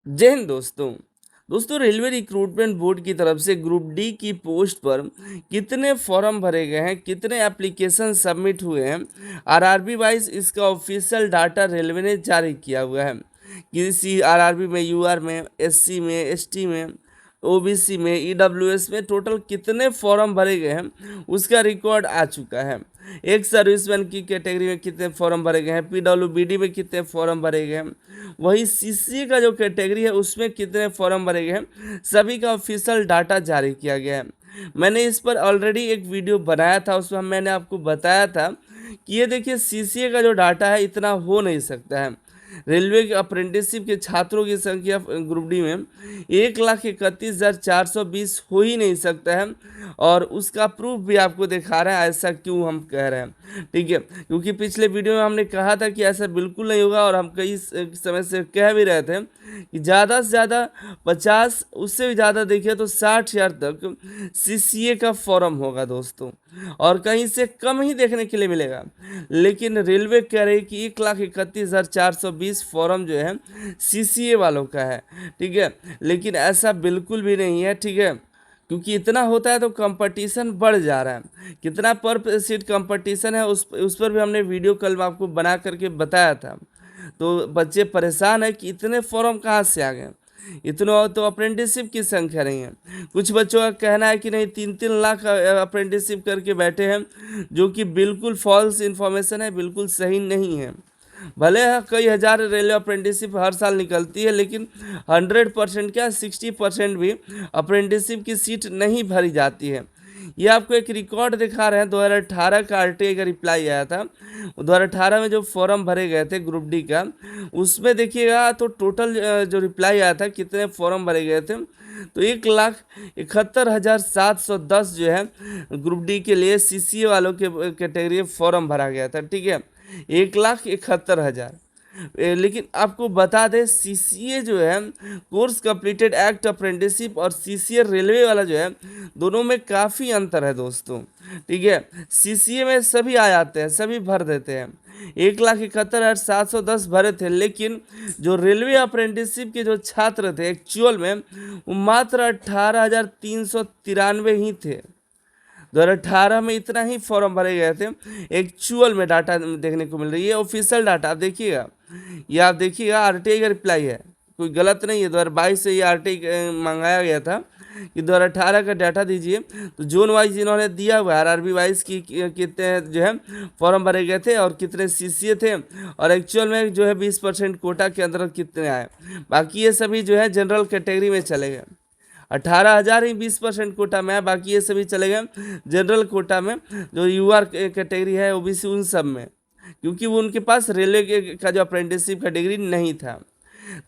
जय हिंद दोस्तों railway recruitment board की तरफ से ग्रुप डी की पोस्ट पर कितने फॉर्म भरे गए हैं, कितने एप्लीकेशन सबमिट हुए हैं। आरआरबी वाइज इसका ऑफिशियल डाटा रेलवे ने जारी किया हुआ है। किसी आरआरबी में, यूआर में, एससी में, एसटी में, ओबीसी में, ईडब्ल्यूएस में टोटल कितने फॉर्म भरे गए हैं उसका रिकॉर्ड आ चुका है। एक सर्विसमैन की कैटेगरी में कितने फॉर्म भरे गए हैं, पीडब्ल्यूबीडी में कितने फॉर्म भरे गए हैं, वही सीसी का जो कैटेगरी है उसमें कितने फॉर्म भरे गए हैं, सभी का ऑफिशियल डाटा जारी किया गया है। मैंने इस पर ऑलरेडी एक वीडियो बनाया था, उसमें मैंने आपको बताया था कि ये देखिए सीसीए का जो डाटा है इतना हो नहीं सकता है। रेलवे के अप्रेंटिसशिप के छात्रों की संख्या ग्रुप डी में 1,31,420 हो ही नहीं सकता है, और उसका प्रूफ भी आपको दिखा रहा है। ऐसा क्यों हम कह रहे हैं, ठीक है, क्योंकि पिछले वीडियो में हमने कहा था कि ऐसा बिल्कुल नहीं होगा, और हम कई समय से कह भी रहे थे कि ज़्यादा से ज़्यादा 50, उससे भी ज़्यादा देखिए तो 60,000 तक सीसीए का फॉर्म होगा दोस्तों, और कहीं से कम ही देखने के लिए मिलेगा। लेकिन रेलवे कह रही कि 1,31,420 फॉर्म जो है सीसीए वालों का है, ठीक है, लेकिन ऐसा बिल्कुल भी नहीं है, ठीक है, क्योंकि इतना होता है तो कंपटीशन बढ़ जा रहा है। कितना पर सीट कंपटीशन है उस पर भी हमने वीडियो कल में आपको बना करके बताया था। तो बच्चे परेशान है कि इतने फॉर्म कहाँ से आ गए, इतना तो अप्रेंटिसशिप की संख्या नहीं है। कुछ बच्चों का कहना है कि नहीं 3-3 लाख अप्रेंटिसशिप करके बैठे हैं, जो कि बिल्कुल फॉल्स इन्फॉर्मेशन है, बिल्कुल सही नहीं है। भले कई हज़ार रेलवे अप्रेंटिसशिप हर साल निकलती है, लेकिन 100% क्या 60% भी अप्रेंटिसशिप की सीट नहीं भरी जाती है। ये आपको एक रिकॉर्ड दिखा रहे हैं, 2018 का आरटीआई का रिप्लाई आया था। 2018 में जो फॉर्म भरे गए थे ग्रुप डी का, उसमें देखिएगा तो टोटल जो रिप्लाई आया था कितने फॉर्म भरे गए थे, तो 1,71,710 जो है ग्रुप डी के लिए सीसीए वालों के कैटेगरी फॉर्म भरा गया था, ठीक है, 1,71,000। लेकिन आपको बता दें सीसीए जो है कोर्स कंप्लीटेड एक्ट अप्रेंटिसशिप, और सीसीए रेलवे वाला जो है दोनों में काफ़ी अंतर है दोस्तों, ठीक है। सीसीए में सभी आ जाते हैं, सभी भर देते हैं, 1,71,710 भरे थे, लेकिन जो रेलवे अप्रेंटिसशिप के जो छात्र थे एक्चुअल में वो मात्र 18,393 ही थे। 2018 में इतना ही फॉर्म भरे गए थे। एक्चुअल में डाटा देखने को मिल रही है, ऑफिशियल डाटा आप देखिएगा, ये आप देखिएगा आरटीआई का रिप्लाई है, कोई गलत नहीं है। 2022 से ये आरटीआई मंगाया गया था कि 2018 का डाटा दीजिए, तो जोन वाइज इन्होंने दिया हुआ है, आरआरबी वाइज की कितने जो है फॉर्म भरे गए थे और कितने सीसीए थे, और एक्चुअल में जो है 20% कोटा के अंदर कितने आए। बाकी ये सभी जो है जनरल कैटेगरी में चले गए। 18,000 ही 20% कोटा में है, बाकी ये सभी चले गए जनरल कोटा में, जो यूआर कैटेगरी है ओबीसी उन सब में, क्योंकि वो उनके पास रेलवे का जो अप्रेंटिसशिप का डिग्री नहीं था।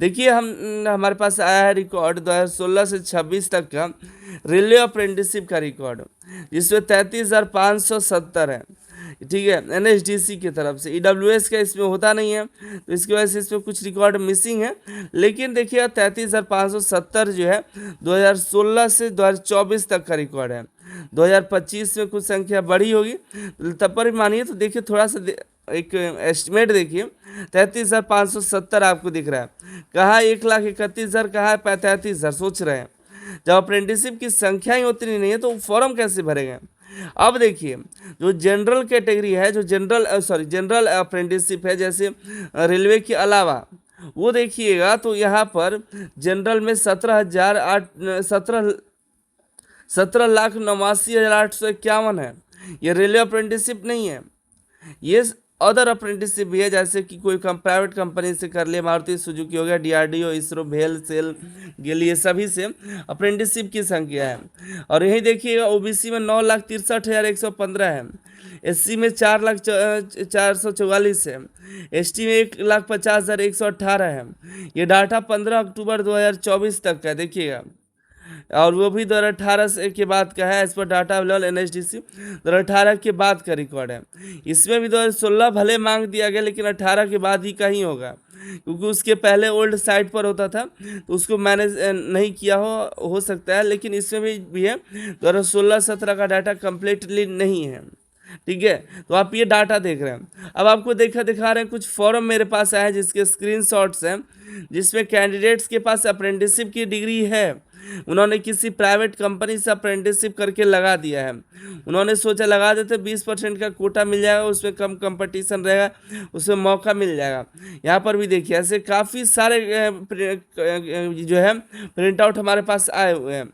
देखिए हमारे पास आया है रिकॉर्ड 2016 से 26 तक का रेलवे अप्रेंटिसशिप का रिकॉर्ड, जिसमें 33,570 है, ठीक है, एनएचडीसी की तरफ से। ईडब्ल्यूएस का इसमें होता नहीं है, तो इसकी वजह से इसमें कुछ रिकॉर्ड मिसिंग है। लेकिन देखिए 33,570 जो है 2016 से 2024 तक का रिकॉर्ड है। 2025 में कुछ संख्या बढ़ी होगी, तब पर भी मानिए तो देखिए थोड़ा सा एक एस्टिमेट देखिए, 33,570 आपको दिख रहा है। कहाँ 1,31,000, कहाँ है 35,000, सोच रहे हैं। जब अप्रेंटिसशिप की संख्या ही उतनी नहीं है तो फॉर्म कैसे भरेंगे। अब देखिए जो जनरल कैटेगरी है, जो जनरल अप्रेंटिसशिप है, जैसे रेलवे के अलावा, वो देखिएगा तो यहाँ पर जनरल में 17,89,851 है। ये रेलवे अप्रेंटिसशिप नहीं है, ये अदर अप्रेंटिसशिप भी है, जैसे कि कोई प्राइवेट कंपनी से कर ले, मारुति सुजुकी हो गया, डीआरडीओ, इसरो, भेल, सेल, गेल, ये सभी से अप्रेंटिसशिप की संख्या है। और यही देखिएगा ओबीसी में 9,63,115 है, एससी में 4,04,44 है, एसटी में 1,50,118 है। ये डाटा 15 अक्टूबर 2024 तक का है, देखिएगा, और वो भी 2018 से के बाद का है, as per data available NHDC 2018 के बाद का रिकॉर्ड है। इसमें भी 2016 भले मांग दिया गया, लेकिन 18 के बाद ही कहीं होगा, क्योंकि उसके पहले ओल्ड साइट पर होता था, तो उसको मैनेज नहीं किया हो सकता है। लेकिन इसमें भी है 2016-17 का डाटा कम्प्लीटली नहीं है, ठीक है, तो आप ये डाटा देख रहे हैं। अब आपको दिखा रहे हैं कुछ फॉर्म मेरे पास आया है जिसके स्क्रीनशॉट्स हैं, जिसमें कैंडिडेट्स के पास अप्रेंटिसशिप की डिग्री है, उन्होंने किसी प्राइवेट कंपनी से अप्रेंटिसशिप करके लगा दिया है। उन्होंने सोचा लगा देते 20% का कोटा मिल जाएगा, उसमें कम कंपटीशन रहेगा, उसमें मौका मिल जाएगा। यहाँ पर भी देखिए ऐसे काफ़ी सारे जो है प्रिंट आउट हमारे पास आए हुए हैं।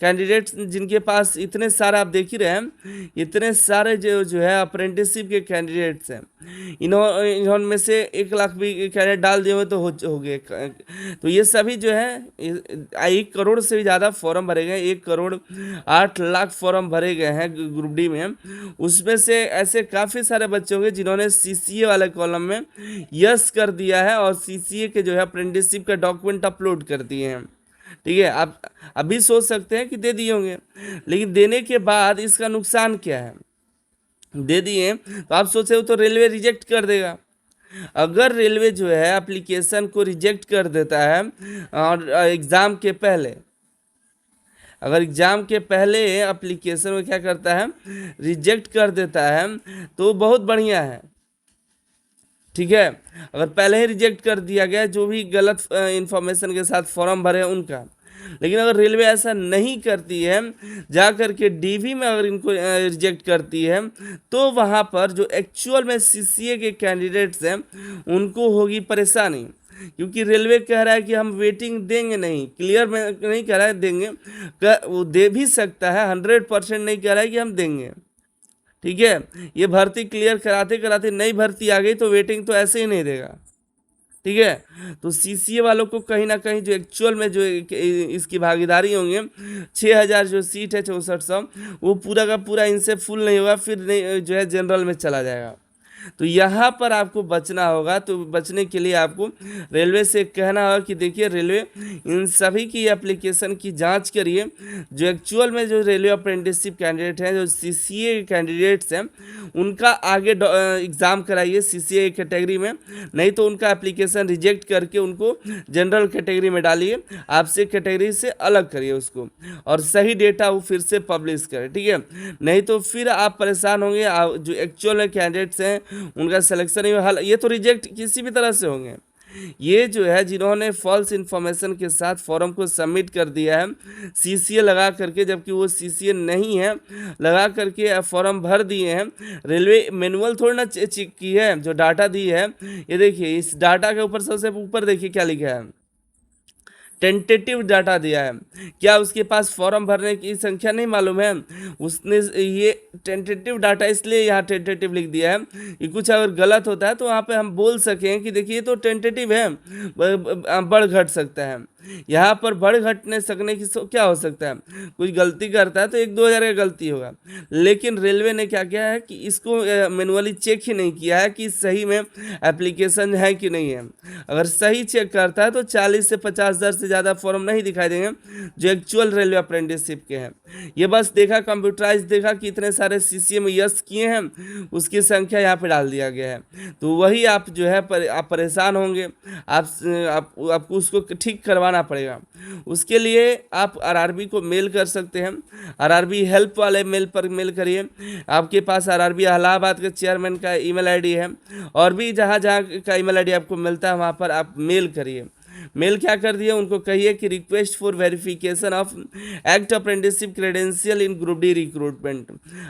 कैंडिडेट्स जिनके पास इतने सारे आप देख ही रहे हैं, इतने सारे जो है अप्रेंटिसशिप के कैंडिडेट्स हैं, इन्होंने से 1 लाख भी कैंडिडेट डाल दिए हुए तो हो गए। तो ये सभी जो है 1 करोड़ से भी ज़्यादा फॉर्म भरे गए, 1 करोड़ 8 लाख फॉर्म भरे गए हैं ग्रुप डी में। उसमें से ऐसे काफ़ी सारे बच्चे होंगे जिन्होंने सीसीए वाले कॉलम में यस कर दिया है और सीसीए के जो है अप्रेंटिसशिप का डॉक्यूमेंट अपलोड कर दिए हैं। ठीक है, आप अभी सोच सकते हैं कि दे दिए होंगे, लेकिन देने के बाद इसका नुकसान क्या है? दे दिए तो आप सोचे हो तो रेलवे रिजेक्ट कर देगा। अगर रेलवे जो है एप्लीकेशन को रिजेक्ट कर देता है और एग्ज़ाम के पहले, अगर एग्ज़ाम के पहले एप्लीकेशन में क्या करता है, रिजेक्ट कर देता है, तो बहुत बढ़िया है। ठीक है, अगर पहले ही रिजेक्ट कर दिया गया जो भी गलत इंफॉर्मेशन के साथ फॉर्म भरे हैं उनका, लेकिन अगर रेलवे ऐसा नहीं करती है, जा कर के डीवी में अगर इनको रिजेक्ट करती है, तो वहाँ पर जो एक्चुअल में सीसीए के कैंडिडेट्स हैं उनको होगी परेशानी, क्योंकि रेलवे कह रहा है कि हम वेटिंग देंगे नहीं, क्लियर में नहीं कह रहा है देंगे, वो दे भी सकता है, 100% नहीं कह रहा है कि हम देंगे। ठीक है, ये भर्ती क्लियर कराते कराते नई भर्ती आ गई तो वेटिंग तो ऐसे ही नहीं देगा। ठीक है, तो सीसीए वालों को कहीं ना कहीं जो एक्चुअल में जो इसकी भागीदारी होंगे 6,000 जो सीट है 6400, वो पूरा का पूरा इनसे फुल नहीं होगा, फिर नहीं जो है जनरल में चला जाएगा। तो यहाँ पर आपको बचना होगा। तो बचने के लिए आपको रेलवे से कहना होगा कि देखिए रेलवे इन सभी की एप्लीकेशन की जांच करिए, जो एक्चुअल में जो रेलवे अप्रेंटिसशिप कैंडिडेट हैं, जो सीसीए कैंडिडेट्स हैं, उनका आगे एग्ज़ाम कराइए सीसीए कैटेगरी में, नहीं तो उनका एप्लीकेशन रिजेक्ट करके उनको जनरल कैटेगरी में डालिए, आपसे कैटेगरी से अलग करिए उसको, और सही डेटा वो फिर से पब्लिश करें। ठीक है, नहीं तो फिर आप परेशान होंगे। जो एक्चुअल में कैंडिडेट्स हैं उनका सिलेक्शन नहीं हुआ, ये तो रिजेक्ट किसी भी तरह से होंगे। ये जो है जिन्होंने फॉल्स इन्फॉर्मेशन के साथ फॉर्म को सबमिट कर दिया है सीसीए लगा करके, जबकि वो सीसीए नहीं है, लगा करके फॉर्म भर दिए हैं, रेलवे मैनुअल थोड़ी ना चेक की है, जो डाटा दी है, ये देखिए इस डाटा के ऊपर सबसे ऊपर देखिए क्या लिखा है, टेंटेटिव डाटा दिया है। क्या उसके पास फॉर्म भरने की संख्या नहीं मालूम है? उसने ये टेंटेटिव डाटा इसलिए यहाँ टेंटेटिव लिख दिया है कि कुछ अगर गलत होता है तो वहाँ पे हम बोल सकें कि देखिए ये तो टेंटेटिव है, बढ़ घट सकता है। यहाँ पर बढ़ घटने सकने की क्या हो सकता है, कुछ गलती करता है तो 1-2 हज़ार का गलती होगा, लेकिन रेलवे ने क्या किया है कि इसको मैनुअली चेक ही नहीं किया है कि सही में एप्लीकेशन है कि नहीं है। अगर सही चेक करता है तो 40 से 50 हज़ार से ज़्यादा फॉर्म नहीं दिखाई देंगे जो एक्चुअल रेलवे अप्रेंटिसशिप के हैं। ये बस देखा कंप्यूटराइज देखा कि इतने सारे सीसीए में यस किए हैं, उसकी संख्या यहाँ पे डाल दिया गया है, तो वही आप जो है आप परेशान होंगे, आपको उसको ठीक करवाना पड़ेगा। उसके लिए आप आरआरबी को मेल कर सकते हैं, आरआरबी हेल्प वाले मेल पर मेल करिए, आपके पास आरआरबी इलाहाबाद के चेयरमैन का ईमेल आईडी है, और भी जहाँ जहाँ का ईमेल आईडी आपको मिलता है वहाँ पर आप मेल करिए। मेल क्या कर दिए, उनको कहिए कि request for verification of act apprenticeship credential in group D recruitment.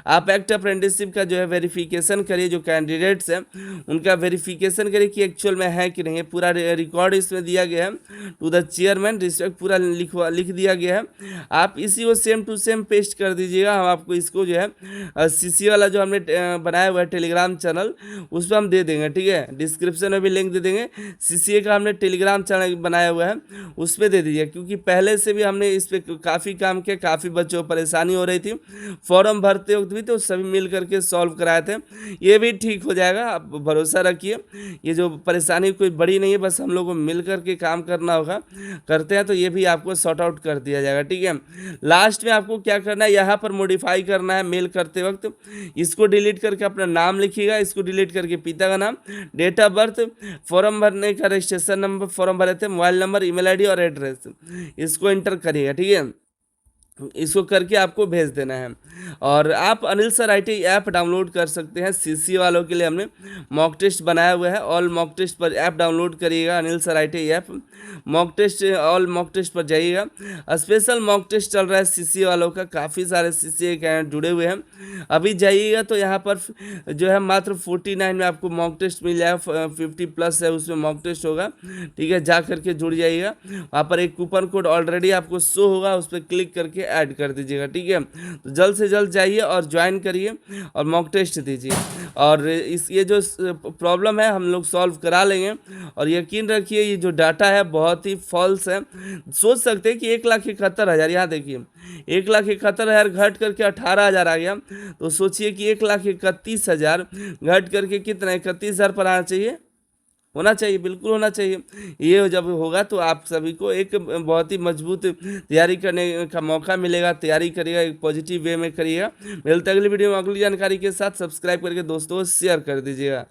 आप एक्ट अप्रेंटिसशिप का जो है वेरिफिकेशन करिए, जो कैंडिडेट्स हैं उनका वेरिफिकेशन करिए कि एक्चुअल में है कि नहीं है। पूरा रिकॉर्ड इसमें दिया गया है, टू द चेयरमैन रिस्पेक्ट पूरा लिख दिया गया है। आप इसी को सेम टू सेम पेस्ट कर दीजिएगा। हम आपको इसको जो है सीसी वाला जो हमने बनाया हुआ है टेलीग्राम चैनल, उस पर हम दे देंगे। ठीक है, डिस्क्रिप्शन में भी लिंक दे देंगे। सीसीए का हमने टेलीग्राम चैनल बनाया हुआ है, उस पर दे दीजिए, क्योंकि पहले से भी हमने इस पर काफ़ी काम किया, काफ़ी बच्चों को परेशानी हो रही थी फॉर्म भरते वक्त भी, तो सभी मिल करके सॉल्व कराए थे। ये भी ठीक हो जाएगा, आप भरोसा रखिए। ये जो परेशानी कोई बड़ी नहीं है, बस हम लोग को मिल करके काम करना होगा, करते हैं तो ये भी आपको सॉर्ट आउट कर दिया जाएगा। ठीक है, लास्ट में आपको क्या करना है, यहाँ पर मॉडिफाई करना है मेल करते वक्त, इसको डिलीट करके अपना नाम लिखिएगा, इसको डिलीट करके पिता का नाम, डेट ऑफ बर्थ, फॉर्म भरने का रजिस्ट्रेशन नंबर, फॉर्म भरे थे, मोबाइल नंबर, ईमेल आईडी और एड्रेस, इसको एंटर करिएगा। ठीक है, इसको करके आपको भेज देना है। और आप Anil sir IT app download कर सकते हैं। CCA वालों के लिए हमने मॉक टेस्ट बनाया हुआ है। ऑल मॉक टेस्ट पर ऐप डाउनलोड करिएगा, Anil sir IT app, mock test all mock test पर जाइएगा। स्पेशल मॉक टेस्ट चल रहा है CCA वालों का, काफ़ी सारे CCA के जुड़े हुए हैं। अभी जाइएगा तो यहाँ पर जो है मात्र 49 में आपको मॉक टेस्ट मिल जाएगा। 50+ है उसमें मॉक टेस्ट होगा, ठीक है, जा करके जुड़ जाइएगा। वहाँ पर एक कूपन कोड ऑलरेडी आपको शो होगा, उस पर क्लिक करके ऐड कर दीजिएगा, ठीक है। तो जल्द से जल्द जाइए और ज्वाइन करिए और मॉक टेस्ट दीजिए। और इस ये जो प्रॉब्लम है हम लोग सॉल्व करा लेंगे। और यकीन रखिए ये जो डाटा है बहुत ही फॉल्स है। सोच सकते हैं कि 1,71,000, यहाँ देखिए 1,71,000 घट करके 18,000 आ गया। तो सोचिए कि 1,31,000 घट करके कितना 31,000 पर आना चाहिए, होना चाहिए, बिल्कुल होना चाहिए। ये जब होगा तो आप सभी को एक बहुत ही मजबूत तैयारी करने का मौका मिलेगा। तैयारी करिएगा, एक पॉजिटिव वे में करिएगा। मिलते हैं अगली वीडियो में अगली जानकारी के साथ। सब्सक्राइब करके दोस्तों शेयर कर दीजिएगा।